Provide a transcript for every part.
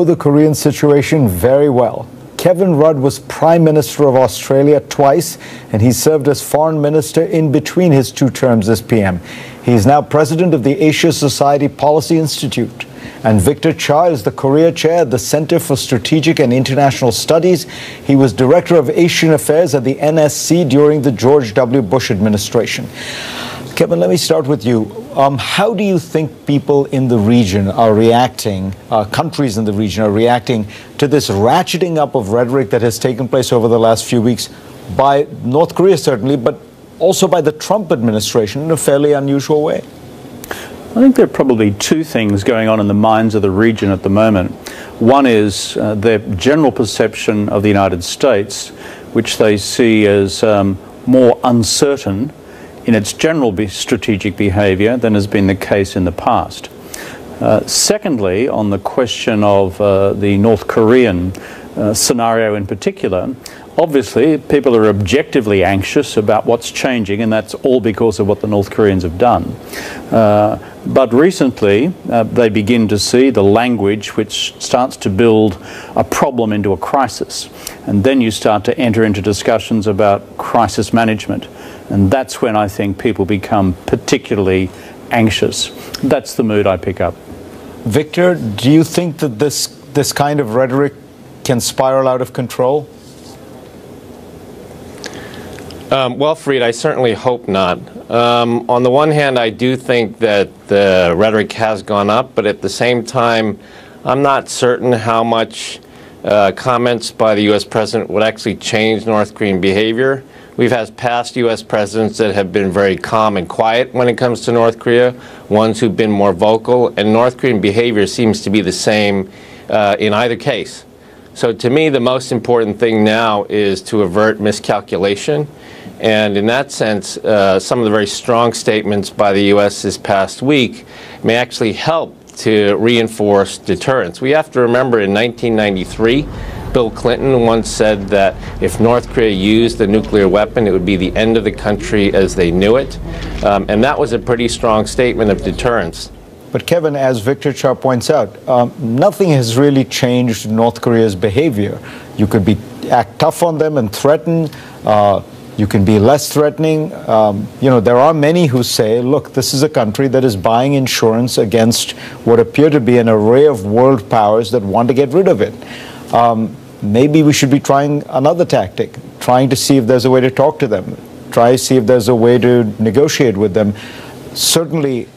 The Korean situation very well. Kevin Rudd was Prime Minister of Australia twice, and he served as Foreign Minister in between his two terms as PM. He is now President of the Asia Society Policy Institute. And Victor Cha is the Korea Chair at the Center for Strategic and International Studies. He was Director of Asian Affairs at the NSC during the George W. Bush administration. Kevin, let me start with you. How do you think people in the region are reacting, countries in the region are reacting to this ratcheting up of rhetoric that has taken place over the last few weeks by North Korea, certainly, but also by the Trump administration in a fairly unusual way? I think there are probably two things going on in the minds of the region at the moment. One is their general perception of the United States, which they see as more uncertain in its general strategic behaviour than has been the case in the past. Secondly, on the question of the North Korean scenario in particular, obviously people are objectively anxious about what's changing, and that's all because of what the North Koreans have done. But recently they begin to see the language which starts to build a problem into a crisis, and then you start to enter into discussions about crisis management, and that's when I think people become particularly anxious. That's the mood I pick up. Victor, do you think that this kind of rhetoric can spiral out of control? Well, Fareed, I certainly hope not. On the one hand, I do think that the rhetoric has gone up, but at the same time, I'm not certain how much comments by the U.S. president would actually change North Korean behavior. We've had past U.S. presidents that have been very calm and quiet when it comes to North Korea, ones who've been more vocal, and North Korean behavior seems to be the same in either case. So to me, the most important thing now is to avert miscalculation. And in that sense, some of the very strong statements by the U.S. this past week may actually help to reinforce deterrence. We have to remember in 1993, Bill Clinton once said that if North Korea used a nuclear weapon, it would be the end of the country as they knew it. And that was a pretty strong statement of deterrence. But Kevin, as Victor Cha points out, nothing has really changed North Korea's behavior. You could act tough on them and threaten. You can be less threatening. There are many who say, look, this is a country that is buying insurance against what appear to be an array of world powers that want to get rid of it. Maybe we should be trying another tactic, trying to see if there's a way to talk to them, try to see if there's a way to negotiate with them. Certainly,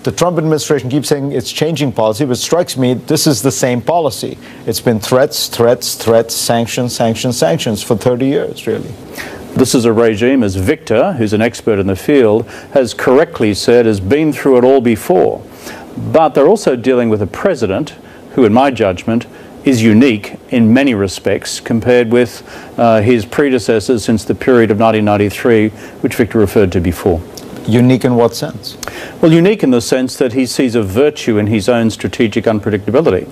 the Trump administration keeps saying it's changing policy, but it strikes me this is the same policy. It's been threats, threats, threats, sanctions, sanctions, sanctions for 30 years, really. This is a regime, as Victor, who's an expert in the field, has correctly said, has been through it all before. But they're also dealing with a president who, in my judgment, is unique in many respects compared with his predecessors since the period of 1993, which Victor referred to before. Unique in what sense? Well, unique in the sense that he sees a virtue in his own strategic unpredictability.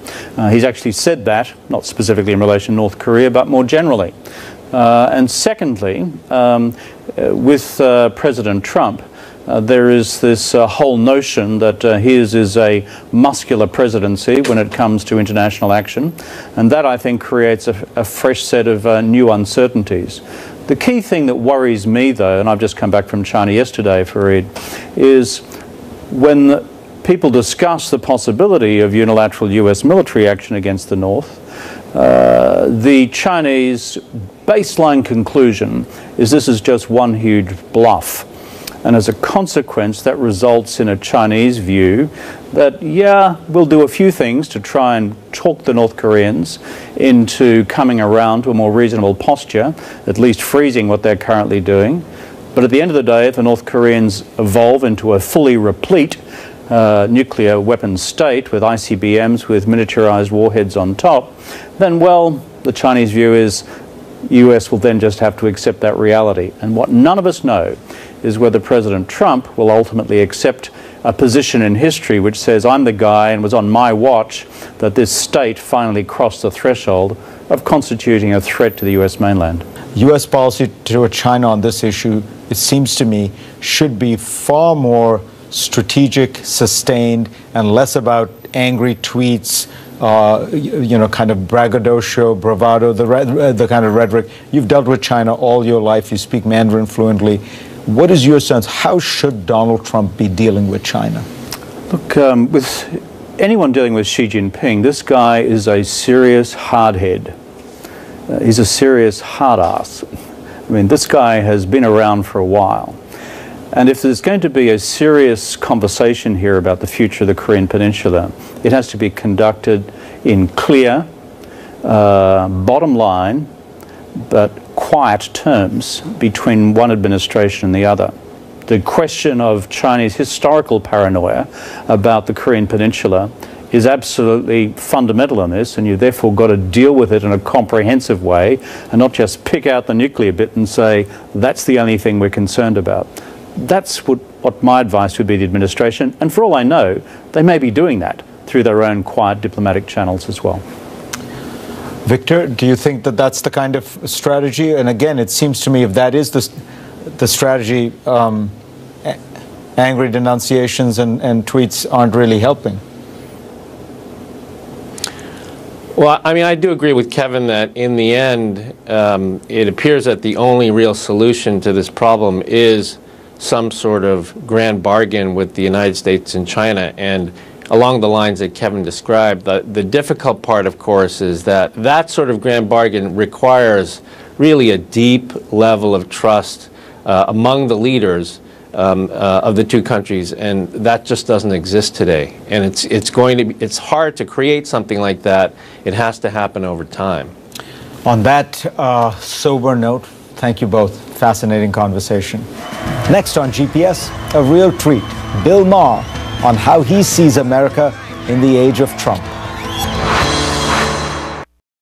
He's actually said that, not specifically in relation to North Korea, but more generally. And secondly, with President Trump, there is this whole notion that his is a muscular presidency when it comes to international action, and that, I think, creates a fresh set of new uncertainties. The key thing that worries me, though, and I've just come back from China yesterday, Fareed, is when people discuss the possibility of unilateral US military action against the North, the Chinese baseline conclusion is this is just one huge bluff. And as a consequence, that results in a Chinese view that, yeah, we'll do a few things to try and talk the North Koreans into coming around to a more reasonable posture, at least freezing what they're currently doing. But at the end of the day, if the North Koreans evolve into a fully replete nuclear weapons state with ICBMs with miniaturized warheads on top, then, well, the Chinese view is the US will then just have to accept that reality. And what none of us know is whether President Trump will ultimately accept a position in history which says, I'm the guy and was on my watch that this state finally crossed the threshold of constituting a threat to the US mainland. US policy toward China on this issue, it seems to me, should be far more strategic, sustained, and less about angry tweets, kind of braggadocio, bravado, the kind of rhetoric. You've dealt with China all your life. You speak Mandarin fluently. What is your sense? How should Donald Trump be dealing with China? Look, with anyone dealing with Xi Jinping, this guy is a serious hardhead. He's a serious hard ass. I mean, this guy has been around for a while. And if there's going to be a serious conversation here about the future of the Korean Peninsula, it has to be conducted in clear, bottom line, but quiet terms between one administration and the other. The question of Chinese historical paranoia about the Korean Peninsula is absolutely fundamental in this, and you've therefore got to deal with it in a comprehensive way and not just pick out the nuclear bit and say, that's the only thing we're concerned about. That's what my advice would be to the administration, and for all I know, they may be doing that through their own quiet diplomatic channels as well. Victor, do you think that that's the kind of strategy? And again, it seems to me if that is the strategy, angry denunciations and tweets aren't really helping. Well, I mean, I do agree with Kevin that in the end, it appears that the only real solution to this problem is some sort of grand bargain with the United States and China. And along the lines that Kevin described, the difficult part, of course, is that that sort of grand bargain requires really a deep level of trust among the leaders of the two countries, and that just doesn't exist today. And it's hard to create something like that. It has to happen over time. On that sober note, thank you both. Fascinating conversation. Next on GPS, a real treat. Bill Maher on how he sees America in the age of Trump.